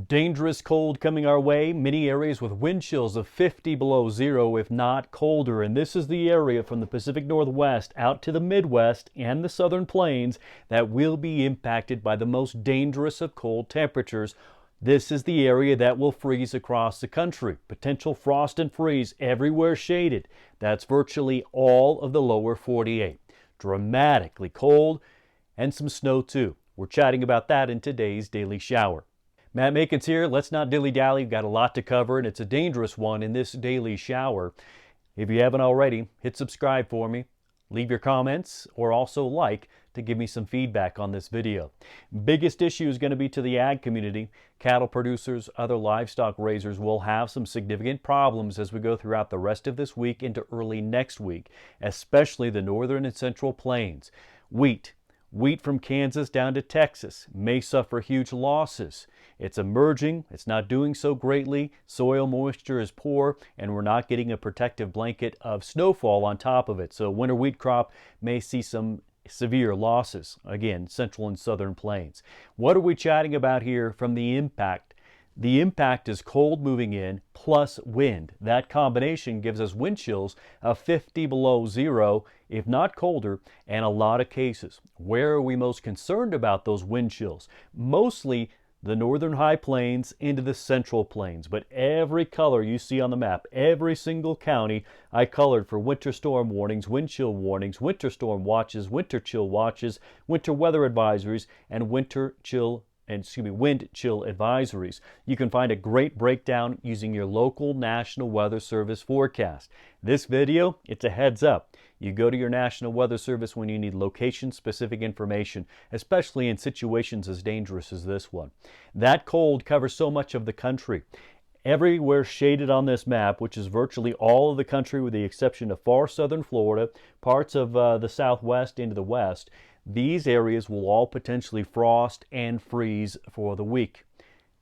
Dangerous cold coming our way, many areas with wind chills of 50 below zero, if not colder. And this is the area from the Pacific Northwest out to the Midwest and the Southern Plains that will be impacted by the most dangerous of cold temperatures. This is the area that will freeze across the country. Potential frost and freeze everywhere shaded. That's virtually all of the lower 48. Dramatically cold and some snow too. We're chatting about that in today's Daily Shower. Matt Makins here. Let's not dilly-dally. We've got a lot to cover, and it's a dangerous one in this Daily Shower. If you haven't already, hit subscribe for me. Leave your comments or also like to give me some feedback on this video. Biggest issue is going to be to the ag community. Cattle producers, other livestock raisers will have some significant problems as we go throughout the rest of this week into early next week, especially the northern and central plains. Wheat from Kansas down to Texas may suffer huge losses. It's emerging, it's not doing so greatly, soil moisture is poor, and we're not getting a protective blanket of snowfall on top of it. So winter wheat crop may see some severe losses. Again, central and southern plains. What are we chatting about here from the impact? The impact is cold moving in plus wind. That combination gives us wind chills of 50 below zero, if not colder, and a lot of cases. Where are we most concerned about those wind chills? Mostly the northern high plains into the central plains, but every color you see on the map, every single county I colored for winter storm warnings, wind chill warnings, winter storm watches, winter chill watches, winter weather advisories, and wind chill advisories. You can find a great breakdown using your local National Weather Service forecast. This video, it's a heads up. You go to your National Weather Service when you need location-specific information, especially in situations as dangerous as this one. That cold covers so much of the country. Everywhere shaded on this map, which is virtually all of the country with the exception of far southern Florida, parts of the southwest into the west, these areas will all potentially frost and freeze for the week.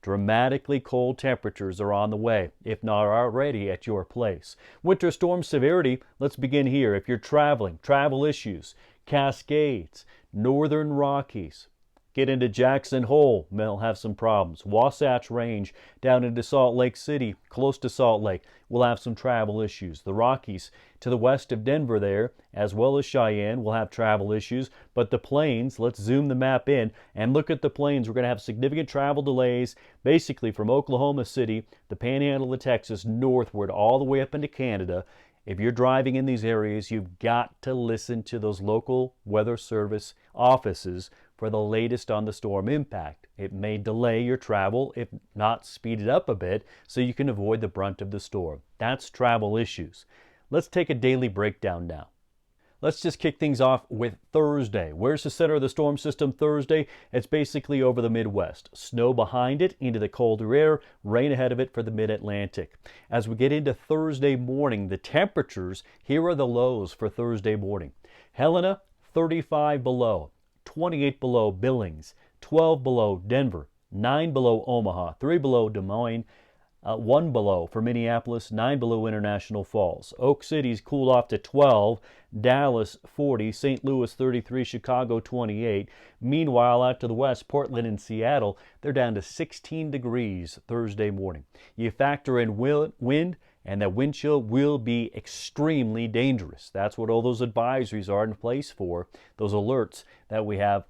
Dramatically cold temperatures are on the way, if not already at your place. Winter storm severity, let's begin here. If you're traveling, travel issues, Cascades, Northern Rockies, get into Jackson Hole, they'll have some problems. Wasatch Range down into Salt Lake City, close to Salt Lake, will have some travel issues. The Rockies to the west of Denver there, as well as Cheyenne, will have travel issues. But the plains, let's zoom the map in and look at the plains. We're going to have significant travel delays, basically from Oklahoma City, the panhandle of Texas, northward, all the way up into Canada. If you're driving in these areas, you've got to listen to those local weather service offices for the latest on the storm impact. It may delay your travel, if not speed it up a bit, so you can avoid the brunt of the storm. That's travel issues. Let's take a daily breakdown now. Let's just kick things off with Thursday. Where's the center of the storm system Thursday? It's basically over the Midwest. Snow behind it into the colder air, rain ahead of it for the mid-Atlantic. As we get into Thursday morning, the temperatures, here are the lows for Thursday morning. Helena, 35 below, 28 below Billings, 12 below Denver, 9 below Omaha, 3 below Des Moines, 1 below for Minneapolis, 9 below International Falls. Oak City's cooled off to 12, Dallas 40, St. Louis 33, Chicago 28. Meanwhile, out to the west, Portland and Seattle, they're down to 16 degrees Thursday morning. You factor in wind, and that wind chill will be extremely dangerous. That's what all those advisories are in place for, those alerts that we have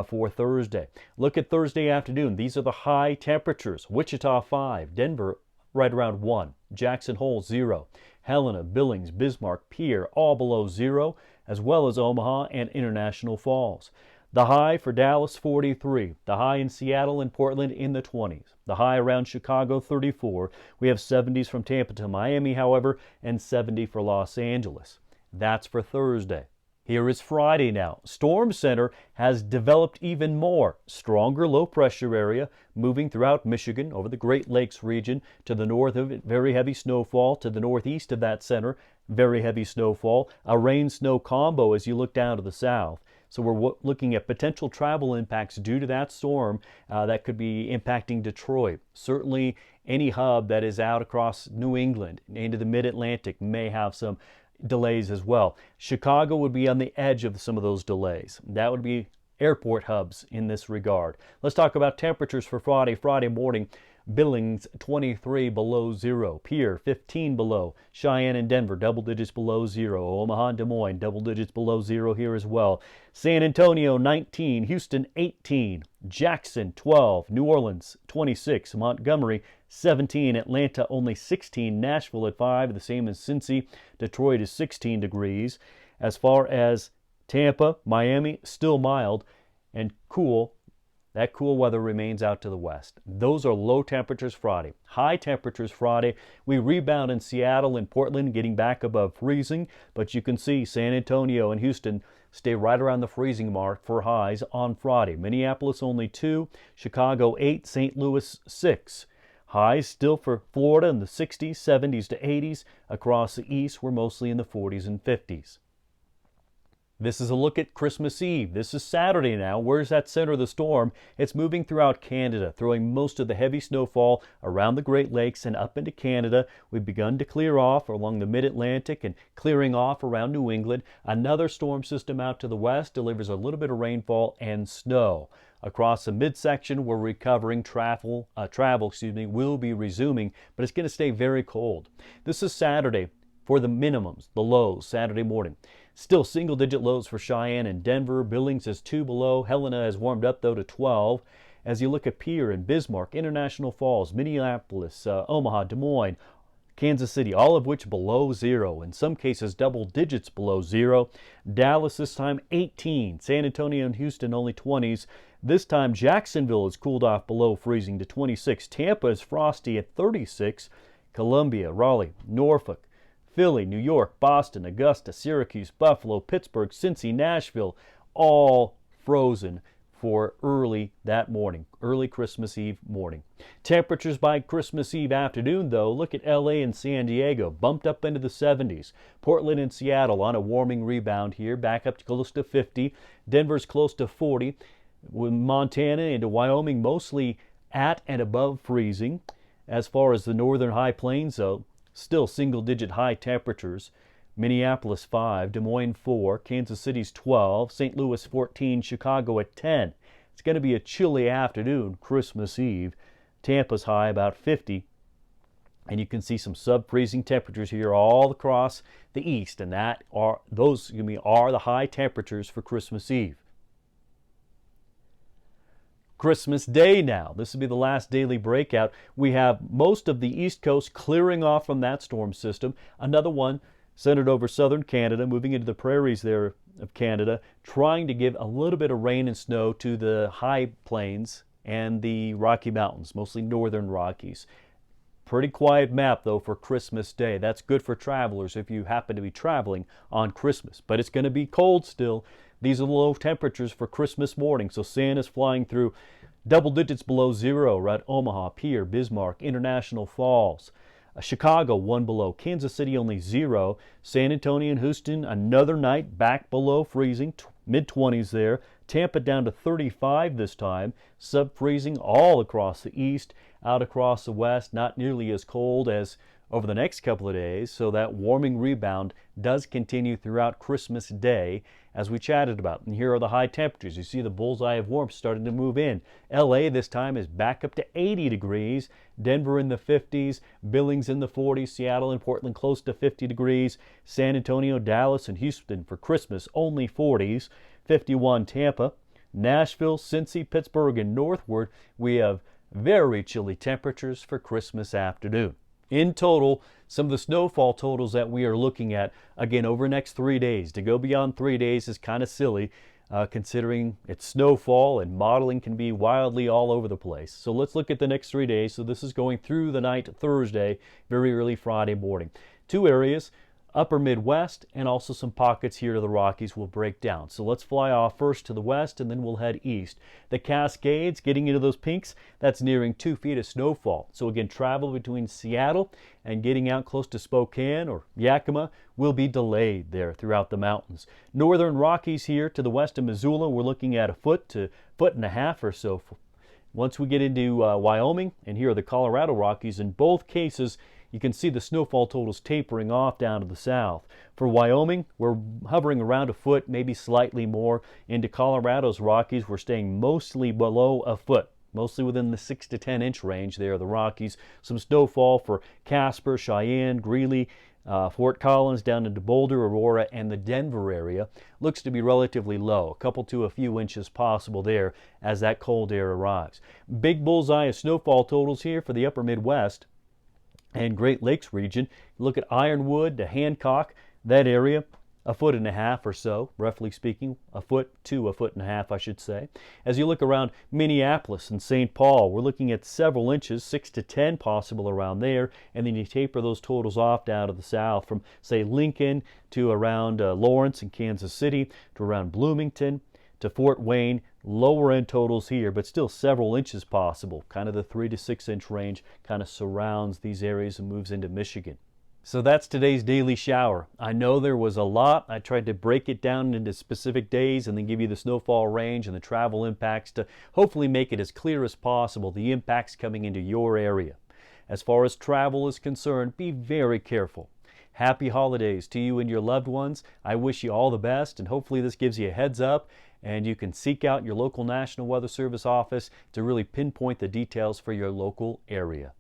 for Thursday. Look at Thursday afternoon. These are the high temperatures. Wichita 5, Denver right around 1, Jackson Hole 0, Helena, Billings, Bismarck, Pierre all below 0, as well as Omaha and International Falls. The high for Dallas 43, the high in Seattle and Portland in the 20s, the high around Chicago 34. We have 70s from Tampa to Miami, however, and 70 for Los Angeles. That's for Thursday. Here is Friday now. Storm center has developed even more. Stronger low pressure area moving throughout Michigan over the Great Lakes region. To the north of it, very heavy snowfall. To the northeast of that center, very heavy snowfall. A rain-snow combo as you look down to the south. So we're looking at potential travel impacts due to that storm that could be impacting Detroit. Certainly any hub that is out across New England into the mid-Atlantic may have some delays as well. Chicago would be on the edge of some of those delays. That would be airport hubs in this regard. Let's talk about temperatures for Friday morning. Billings 23 below zero. Pierre 15 below. Cheyenne and Denver double digits below zero. Omaha and Des Moines double digits below zero here as well. San Antonio 19. Houston 18. Jackson 12. New Orleans 26. Montgomery 17. Atlanta only 16. Nashville at 5, the same as Cincy. Detroit is 16 degrees. As far as Tampa, Miami, still mild and cool. That cool weather remains out to the west. Those are low temperatures Friday. High temperatures Friday. We rebound in Seattle and Portland, getting back above freezing. But you can see San Antonio and Houston stay right around the freezing mark for highs on Friday. Minneapolis only 2. Chicago 8. St. Louis 6. Highs still for Florida in the 60s, 70s to 80s. Across the east, we're mostly in the 40s and 50s. This is a look at Christmas Eve. This is Saturday now. Where's that center of the storm? It's moving throughout Canada, throwing most of the heavy snowfall around the Great Lakes and up into Canada. We've begun to clear off along the mid-Atlantic and clearing off around New England. Another storm system out to the west delivers a little bit of rainfall and snow. Across the midsection, we're recovering. Travel will be resuming, but it's going to stay very cold. This is Saturday for the minimums, the lows, Saturday morning. Still single-digit lows for Cheyenne and Denver. Billings is 2 below. Helena has warmed up, though, to 12. As you look at Pierre and Bismarck, International Falls, Minneapolis, Omaha, Des Moines, Kansas City, all of which below zero. In some cases, double digits below zero. Dallas this time 18. San Antonio and Houston only 20s. This time, Jacksonville has cooled off below freezing to 26. Tampa is frosty at 36. Columbia, Raleigh, Norfolk, Philly, New York, Boston, Augusta, Syracuse, Buffalo, Pittsburgh, Cincy, Nashville, all frozen for early that morning, early Christmas Eve morning. Temperatures by Christmas Eve afternoon, though, look at LA and San Diego, bumped up into the 70s. Portland and Seattle on a warming rebound here, back up to close to 50. Denver's close to 40. Montana into Wyoming mostly at and above freezing. As far as the northern high plains, though, still single-digit high temperatures. Minneapolis 5, Des Moines 4, Kansas City's 12, St. Louis 14, Chicago at 10. It's going to be a chilly afternoon, Christmas Eve. Tampa's high about 50. And you can see some sub-freezing temperatures here all across the east, and those are the high temperatures for Christmas Eve. Christmas Day now. This will be the last daily breakout. We have most of the East Coast clearing off from that storm system. Another one centered over southern Canada, moving into the prairies there of Canada, trying to give a little bit of rain and snow to the high plains and the Rocky Mountains, mostly northern Rockies. Pretty quiet map, though, for Christmas Day. That's good for travelers if you happen to be traveling on Christmas. But it's going to be cold still. These are the low temperatures for Christmas morning, so Santa's flying through double digits below zero at Omaha, Pierre, Bismarck, International Falls. Chicago 1 below. Kansas City only 0. San Antonio and Houston another night back below freezing, mid-20s there. Tampa down to 35 this time. Sub-freezing all across the east, out across the west. Not nearly as cold as over the next couple of days, so that warming rebound does continue throughout Christmas Day, as we chatted about. And here are the high temperatures. You see the bullseye of warmth starting to move in. LA this time is back up to 80 degrees. Denver in the 50s. Billings in the 40s. Seattle and Portland close to 50 degrees. San Antonio, Dallas, and Houston for Christmas only 40s. 51 Tampa. Nashville, Cincy, Pittsburgh, and northward, we have very chilly temperatures for Christmas afternoon. In total, some of the snowfall totals that we are looking at, again, over the next 3 days. To go beyond 3 days is kind of silly, considering it's snowfall and modeling can be wildly all over the place. So let's look at the next 3 days. So this is going through the night Thursday, very early Friday morning. 2 areas, upper Midwest, and also some pockets here to the Rockies will break down. So let's fly off first to the west, and then we'll head east. The Cascades, getting into those pinks, that's nearing 2 feet of snowfall. So again, travel between Seattle and getting out close to Spokane or Yakima will be delayed there throughout the mountains. Northern Rockies here to the west of Missoula, we're looking at 1 to 1.5 feet or so. Once we get into Wyoming, and here are the Colorado Rockies, in both cases, you can see the snowfall totals tapering off down to the south. For Wyoming, we're hovering around 1 foot, maybe slightly more. Into Colorado's Rockies, we're staying mostly below 1 foot. mostly within the 6 to 10 inch range there, the Rockies. Some snowfall for Casper, Cheyenne, Greeley, Fort Collins down into Boulder, Aurora, and the Denver area. Looks to be relatively low, a couple to a few inches possible there as that cold air arrives. Big bullseye of snowfall totals here for the upper Midwest and Great Lakes region. Look at Ironwood to Hancock, that area, 1.5 feet or so, roughly speaking, 1 foot to 1.5 feet, I should say. As you look around Minneapolis and St. Paul, we're looking at several inches, 6 to 10 possible around there, and then you taper those totals off down to the south from, say, Lincoln to around Lawrence and Kansas City to around Bloomington to Fort Wayne. Lower end totals here, but still several inches possible. Kind of the 3 to 6 inch range kind of surrounds these areas and moves into Michigan. So that's today's daily shower. I know there was a lot. I tried to break it down into specific days and then give you the snowfall range and the travel impacts to hopefully make it as clear as possible, the impacts coming into your area. As far as travel is concerned, be very careful. Happy holidays to you and your loved ones. I wish you all the best, and hopefully this gives you a heads up and you can seek out your local National Weather Service office to really pinpoint the details for your local area.